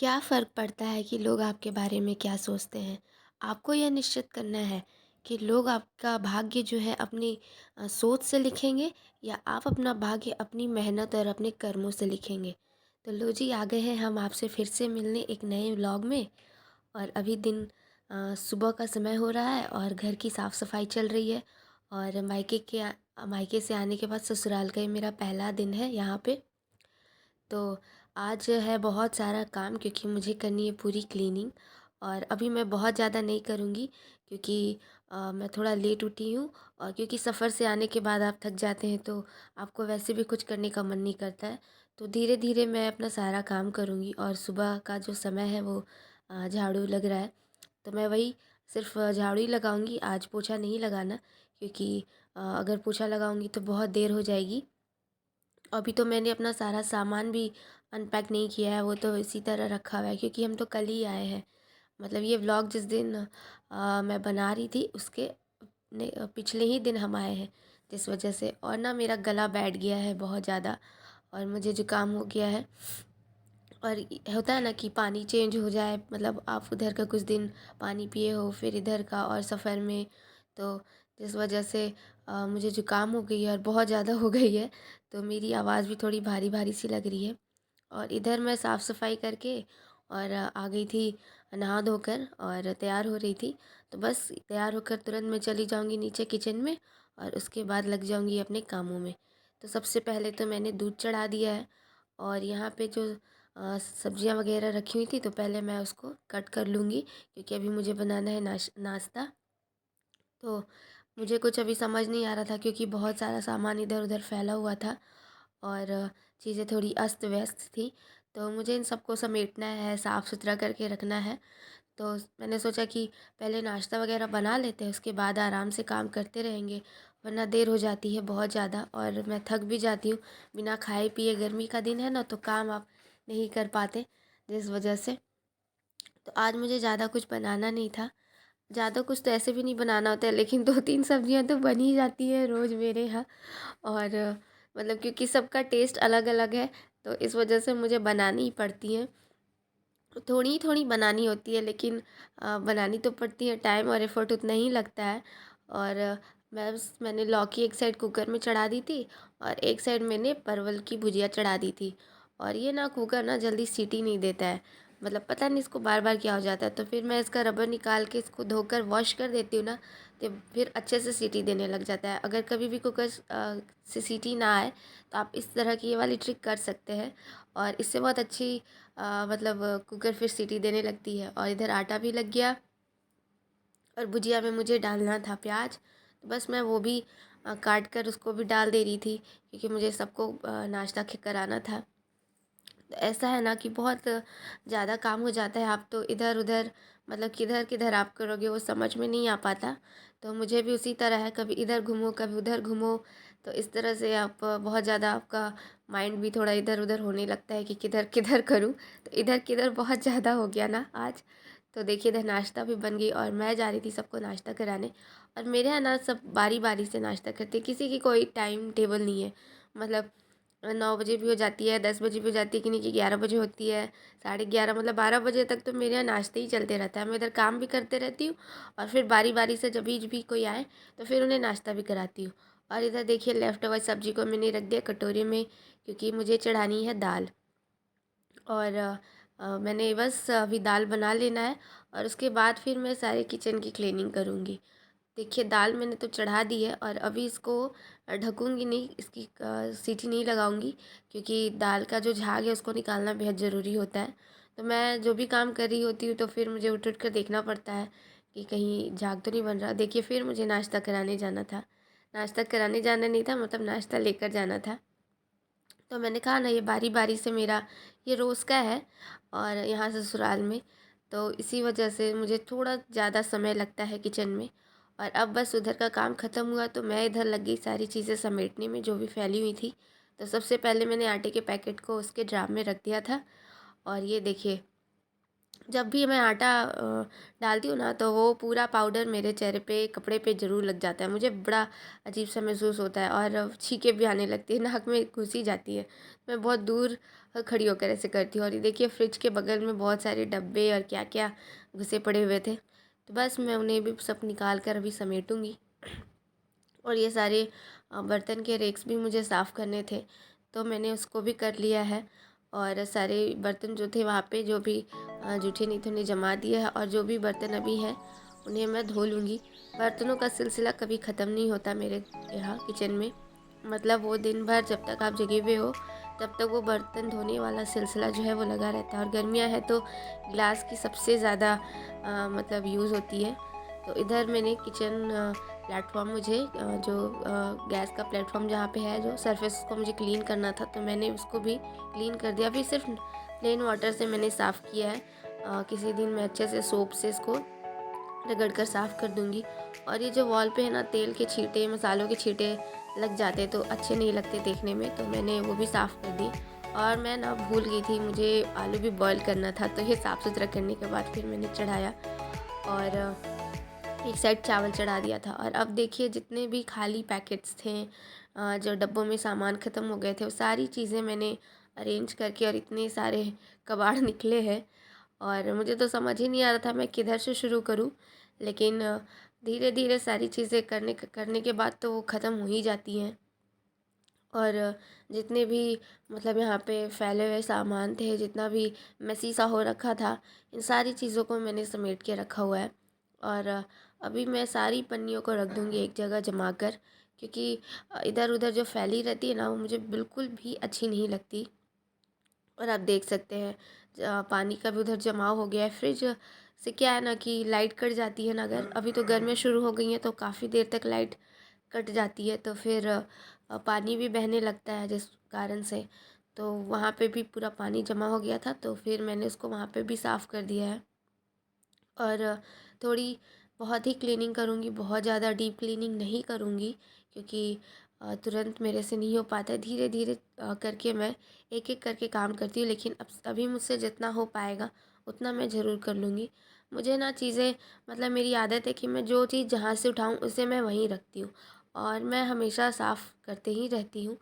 क्या फ़र्क पड़ता है कि लोग आपके बारे में क्या सोचते हैं? आपको यह निश्चित करना है कि लोग आपका भाग्य जो है अपनी सोच से लिखेंगे या आप अपना भाग्य अपनी मेहनत और अपने कर्मों से लिखेंगे। तो लो जी, आ गए हैं हम आपसे फिर से मिलने एक नए व्लॉग में। और अभी दिन सुबह का समय हो रहा है और घर की साफ़-सफ़ाई चल रही है। और मायके से आने के बाद ससुराल का ये मेरा पहला दिन है यहाँ पे। तो आज है बहुत सारा काम, क्योंकि मुझे करनी है पूरी क्लीनिंग। और अभी मैं बहुत ज़्यादा नहीं करूँगी, क्योंकि मैं थोड़ा लेट उठी हूँ। और क्योंकि सफ़र से आने के बाद आप थक जाते हैं तो आपको वैसे भी कुछ करने का मन नहीं करता है। तो धीरे धीरे मैं अपना सारा काम करूँगी। और सुबह का जो समय है वो झाड़ू लग रहा है, तो मैं वही सिर्फ झाड़ू ही लगाऊंगी। आज पोछा नहीं लगाना, क्योंकि अगर पोछा लगाऊंगी तो बहुत देर हो जाएगी। अभी तो मैंने अपना सारा सामान भी अनपैक नहीं किया है, वो तो इसी तरह रखा हुआ है, क्योंकि हम तो कल ही आए हैं। मतलब ये व्लॉग जिस दिन मैं बना रही थी उसके पिछले ही दिन हम आए हैं, जिस वजह से। और ना मेरा गला बैठ गया है बहुत ज़्यादा, और मुझे ज़ुकाम हो गया है। और होता है ना कि पानी चेंज हो जाए, मतलब आप उधर का कुछ दिन पानी पिए हो फिर इधर का, और सफ़र में, तो जिस वजह से मुझे ज़ुकाम हो गई है और बहुत ज़्यादा हो गई है। तो मेरी आवाज़ भी थोड़ी भारी भारी सी लग रही है। और इधर मैं साफ़ सफाई करके और आ गई थी नहा धोकर और तैयार हो रही थी। तो बस तैयार होकर तुरंत मैं चली जाऊंगी नीचे किचन में, और उसके बाद लग जाऊंगी अपने कामों में। तो सबसे पहले तो मैंने दूध चढ़ा दिया है। और यहाँ पे जो सब्जियाँ वगैरह रखी हुई थी, तो पहले मैं उसको कट कर लूँगी, क्योंकि अभी मुझे बनाना है नाश्ता। तो मुझे कुछ अभी समझ नहीं आ रहा था, क्योंकि बहुत सारा सामान इधर उधर फैला हुआ था और चीज़ें थोड़ी अस्त व्यस्त थी। तो मुझे इन सबको समेटना है, साफ़ सुथरा करके रखना है। तो मैंने सोचा कि पहले नाश्ता वगैरह बना लेते हैं, उसके बाद आराम से काम करते रहेंगे, वरना देर हो जाती है बहुत ज़्यादा और मैं थक भी जाती हूँ। बिना खाए पिए, गर्मी का दिन है ना, तो काम आप नहीं कर पाते, जिस वजह से। तो आज मुझे ज़्यादा कुछ बनाना नहीं था। ज़्यादा कुछ तो ऐसे भी नहीं बनाना होता है, लेकिन 2-3 सब्जियां तो बन ही जाती है रोज़ मेरे यहाँ। और मतलब क्योंकि सबका टेस्ट अलग-अलग है, तो इस वजह से मुझे बनानी ही पड़ती हैं। थोड़ी-थोड़ी बनानी होती है, लेकिन बनानी तो पड़ती है, टाइम और एफ़र्ट उतना ही लगता है। और मैंने लौकी एक साइड कुकर में चढ़ा दी थी, और एक साइड मैंने परवल की भुजिया चढ़ा दी थी। और ये ना कुकर ना जल्दी सीटी नहीं देता है, मतलब पता नहीं इसको बार-बार क्या हो जाता है। तो फिर मैं इसका रबर निकाल के इसको धोकर वॉश कर देती हूँ ना, तो फिर अच्छे से सीटी देने लग जाता है। अगर कभी भी कुकर से सीटी ना आए, तो आप इस तरह की ये वाली ट्रिक कर सकते हैं, और इससे बहुत अच्छी मतलब कुकर फिर सीटी देने लगती है। और इधर आटा भी लग गया, और भुजिया में मुझे डालना था प्याज, तो बस मैं वो भी काट कर उसको भी डाल दे रही थी, क्योंकि मुझे सबको नाश्ता कराना था। तो ऐसा है ना कि बहुत ज़्यादा काम हो जाता है, आप तो इधर उधर, मतलब किधर किधर आप करोगे वो समझ में नहीं आ पाता। तो मुझे भी उसी तरह है, कभी इधर घूमो कभी उधर घूमो। तो इस तरह से आप बहुत ज़्यादा, आपका माइंड भी थोड़ा इधर उधर होने लगता है कि किधर किधर करूँ। तो इधर किधर बहुत ज़्यादा हो गया ना आज। तो देखिए, इधर नाश्ता भी बन गई और मैं जा रही थी सबको नाश्ता कराने। और मेरे यहाँ ना सब बारी बारी से नाश्ता करते हैं, किसी की कोई टाइम टेबल नहीं है। मतलब 9 बजे भी हो जाती है, 10 बजे भी हो जाती है, किन्हीं की 11 बजे होती है, साढ़े 11, मतलब 12 बजे तक तो मेरे यहाँ नाश्ते ही चलते रहता है। मैं इधर काम भी करते रहती हूँ, और फिर बारी बारी से जब भी कोई आए तो फिर उन्हें नाश्ता भी कराती हूँ। और इधर देखिए, लेफ्ट ओवर सब्जी को मैंने रख दिया कटोरे में, क्योंकि मुझे चढ़ानी है दाल। और मैंने बस अभी दाल बना लेना है, और उसके बाद फिर मैं सारे किचन की क्लीनिंग करूँगी। देखिए, दाल मैंने तो चढ़ा दी है, और अभी इसको ढकूँगी नहीं, इसकी सीटी नहीं लगाऊंगी, क्योंकि दाल का जो झाग है उसको निकालना बेहद ज़रूरी होता है। तो मैं जो भी काम कर रही होती हूँ, तो फिर मुझे उठ उठ कर देखना पड़ता है कि कहीं झाग तो नहीं बन रहा। देखिए, फिर मुझे नाश्ता कराने जाना था। नाश्ता कराने जाना नहीं था, मतलब नाश्ता लेकर जाना था। तो मैंने कहा ना, ये बारी बारी से मेरा ये रोज़ का है, और यहाँ ससुराल में, तो इसी वजह से मुझे थोड़ा ज़्यादा समय लगता है किचन में। और अब बस उधर का काम ख़त्म हुआ, तो मैं इधर लग गई सारी चीज़ें समेटने में जो भी फैली हुई थी। तो सबसे पहले मैंने आटे के पैकेट को उसके ड्राम में रख दिया था। और ये देखिए, जब भी मैं आटा डालती हूँ ना, तो वो पूरा पाउडर मेरे चेहरे पे, कपड़े पे ज़रूर लग जाता है। मुझे बड़ा अजीब-सा महसूस होता है और छींकें भी आने लगती है, नाक में घुस ही जाती है। मैं बहुत दूर खड़ी होकर ऐसे करती हूँ और ये देखिए फ्रिज के बगल में बहुत सारे डब्बे और क्या-क्या घुसे पड़े हुए थे। तो बस मैं उन्हें भी सब निकाल कर अभी समेटूँगी। और ये सारे बर्तन के रेक्स भी मुझे साफ़ करने थे, तो मैंने उसको भी कर लिया है। और सारे बर्तन जो थे वहाँ पे, जो भी जूठे नहीं थे उन्हें जमा दिया है, और जो भी बर्तन अभी हैं उन्हें मैं धो लूँगी। बर्तनों का सिलसिला कभी ख़त्म नहीं होता मेरे यहाँ किचन में। मतलब वो दिन भर जब तक आप जगे हुए हो, तब तक वो बर्तन धोने वाला सिलसिला जो है वो लगा रहता है। और गर्मियाँ हैं तो ग्लास की सबसे ज़्यादा मतलब यूज़ होती है। तो इधर मैंने किचन प्लेटफ़ॉर्म, मुझे गैस का प्लेटफ़ॉर्म जहाँ पे है, जो सरफ़ेस को मुझे क्लीन करना था, तो मैंने उसको भी क्लीन कर दिया। अभी सिर्फ़ प्लेन वाटर से मैंने साफ़ किया है। किसी दिन मैं अच्छे से सोप से इसको रगड़ कर साफ़ कर दूँगी। और ये जो वॉल पे है ना, तेल के छींटे, मसालों के छींटे लग जाते तो अच्छे नहीं लगते देखने में, तो मैंने वो भी साफ़ कर दी। और मैं ना भूल गई थी, मुझे आलू भी बॉयल करना था, तो ये साफ़-सुथरा करने के बाद फिर मैंने चढ़ाया। और एक साइड चावल चढ़ा दिया था। और अब देखिए जितने भी खाली पैकेट्स थे, जो डब्बों में सामान ख़त्म हो गए थे, वो सारी चीज़ें मैंने अरेंज करके, और इतने सारे कबाड़ निकले हैं और मुझे तो समझ ही नहीं आ रहा था मैं किधर से शुरू करूँ। लेकिन धीरे धीरे सारी चीज़ें करने के बाद तो वो ख़त्म हो ही जाती हैं। और जितने भी मतलब यहाँ पे फैले हुए सामान थे, जितना भी मेसी सा हो रखा था, इन सारी चीज़ों को मैंने समेट के रखा हुआ है। और अभी मैं सारी पन्नियों को रख दूँगी एक जगह जमा कर, क्योंकि इधर-उधर जो फैली रहती है ना, वो मुझे बिल्कुल भी अच्छी नहीं लगती। और आप देख सकते हैं पानी का भी उधर जमाव हो गया है। फ्रिज से क्या है ना कि लाइट कट जाती है ना, अगर अभी तो गर्मियाँ शुरू हो गई हैं तो काफ़ी देर तक लाइट कट जाती है, तो फिर पानी भी बहने लगता है जिस कारण से, तो वहाँ पे भी पूरा पानी जमा हो गया था, तो फिर मैंने उसको वहाँ पे भी साफ़ कर दिया है। और थोड़ी बहुत ही क्लीनिंग करूँगी, बहुत ज़्यादा डीप क्लीनिंग नहीं करूँगी, क्योंकि तुरंत मेरे से नहीं हो पाता है। धीरे-धीरे करके मैं एक-एक करके काम करती हूँ, लेकिन अब अभी मुझसे जितना हो पाएगा उतना मैं ज़रूर कर लूँगी। मुझे ना चीज़ें, मतलब मेरी आदत है कि मैं जो चीज़ जहाँ से उठाऊँ उसे मैं वहीं रखती हूँ, और मैं हमेशा साफ़ करते ही रहती हूँ।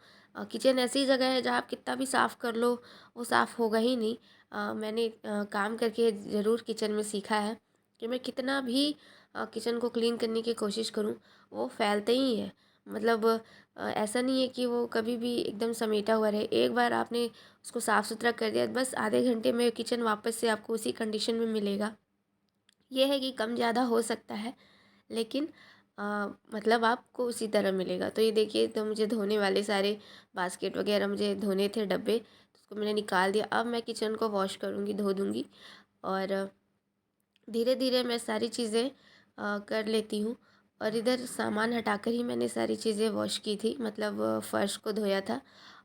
किचन ऐसी जगह है जहाँ आप कितना भी साफ़ कर लो, वो साफ़ होगा ही नहीं। मैंने काम करके ज़रूर किचन में सीखा है कि मैं कितना भी किचन को क्लीन करने की कोशिश करूँ, वो फैलते ही है। मतलब ऐसा नहीं है कि वो कभी भी एकदम समेटा हुआ रहे। एक बार आपने उसको साफ़ सुथरा कर दिया, बस आधे घंटे में किचन वापस से आपको उसी कंडीशन में मिलेगा। ये है कि कम ज़्यादा हो सकता है, लेकिन अ, मतलब आपको उसी तरह मिलेगा। तो ये देखिए, तो मुझे धोने वाले सारे बास्केट वगैरह मुझे धोने थे, डब्बे, तो उसको मैंने निकाल दिया। अब मैं किचन को वॉश करूँगी, धो दूँगी। और धीरे-धीरे मैं सारी चीज़ें कर लेती हूँ। और इधर सामान हटाकर ही मैंने सारी चीज़ें वॉश की थी, मतलब फ़र्श को धोया था।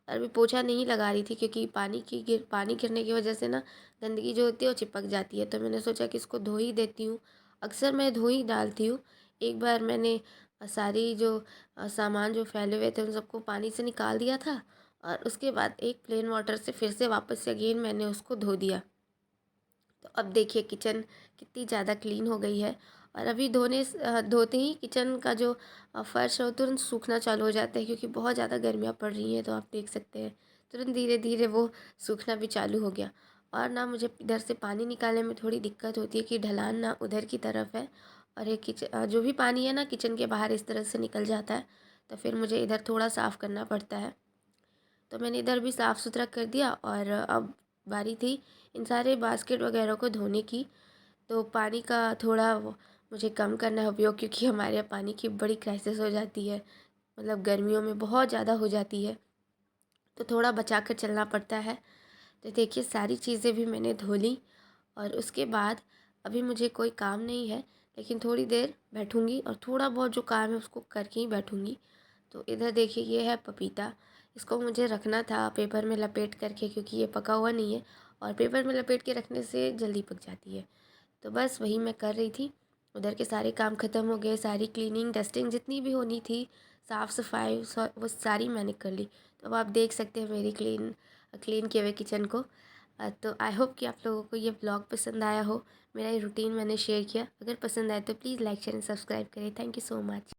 और अभी पोछा नहीं लगा रही थी, क्योंकि पानी गिरने की वजह से ना गंदगी जो होती है वो चिपक जाती है। तो मैंने सोचा कि इसको धो ही देती हूँ। अक्सर मैं धो ही डालती हूँ। एक बार मैंने सारी जो सामान जो फैले हुए थे उन सबको पानी से निकाल दिया था, और उसके बाद एक प्लेन वाटर से फिर से वापस से अगेन मैंने उसको धो दिया। तो अब देखिए किचन कितनी ज़्यादा क्लीन हो गई है। और अभी धोते ही किचन का जो फ़र्श है वो तुरंत सूखना चालू हो जाता है, क्योंकि बहुत ज़्यादा गर्मियाँ पड़ रही हैं, तो आप देख सकते हैं तुरंत धीरे धीरे वो सूखना भी चालू हो गया। और ना मुझे इधर से पानी निकालने में थोड़ी दिक्कत होती है कि ढलान ना उधर की तरफ है, और ये जो भी पानी है ना किचन के बाहर इस तरह से निकल जाता है, तो फिर मुझे इधर थोड़ा साफ़ करना पड़ता है। तो मैंने इधर भी साफ़ सुथरा कर दिया। और अब बारी थी इन सारे बास्केट वगैरह को धोने की। तो पानी का थोड़ा वो मुझे कम करना है उपयोग, क्योंकि हमारे यहाँ पानी की बड़ी क्राइसिस हो जाती है, मतलब गर्मियों में बहुत ज़्यादा हो जाती है, तो थोड़ा बचा कर चलना पड़ता है। तो देखिए सारी चीज़ें भी मैंने धो ली, और उसके बाद अभी मुझे कोई काम नहीं है, लेकिन थोड़ी देर बैठूँगी और थोड़ा बहुत जो काम है उसको करके ही बैठूँगी। तो इधर देखिए ये है पपीता, इसको मुझे रखना था पेपर में लपेट करके, क्योंकि ये पका हुआ नहीं है, और पेपर में लपेट के रखने से जल्दी पक जाती है। तो बस वही मैं कर रही थी। उधर के सारे काम ख़त्म हो गए, सारी क्लीनिंग डस्टिंग जितनी भी होनी थी, साफ़ सफाई वो सारी मैंने कर ली। तो अब आप देख सकते हैं मेरी क्लीन क्लीन किए हुए किचन को। तो आई होप कि आप लोगों को ये ब्लॉग पसंद आया हो। मेरा ये रूटीन मैंने शेयर किया। अगर पसंद आए तो please like share and subscribe करें। Thank you so much.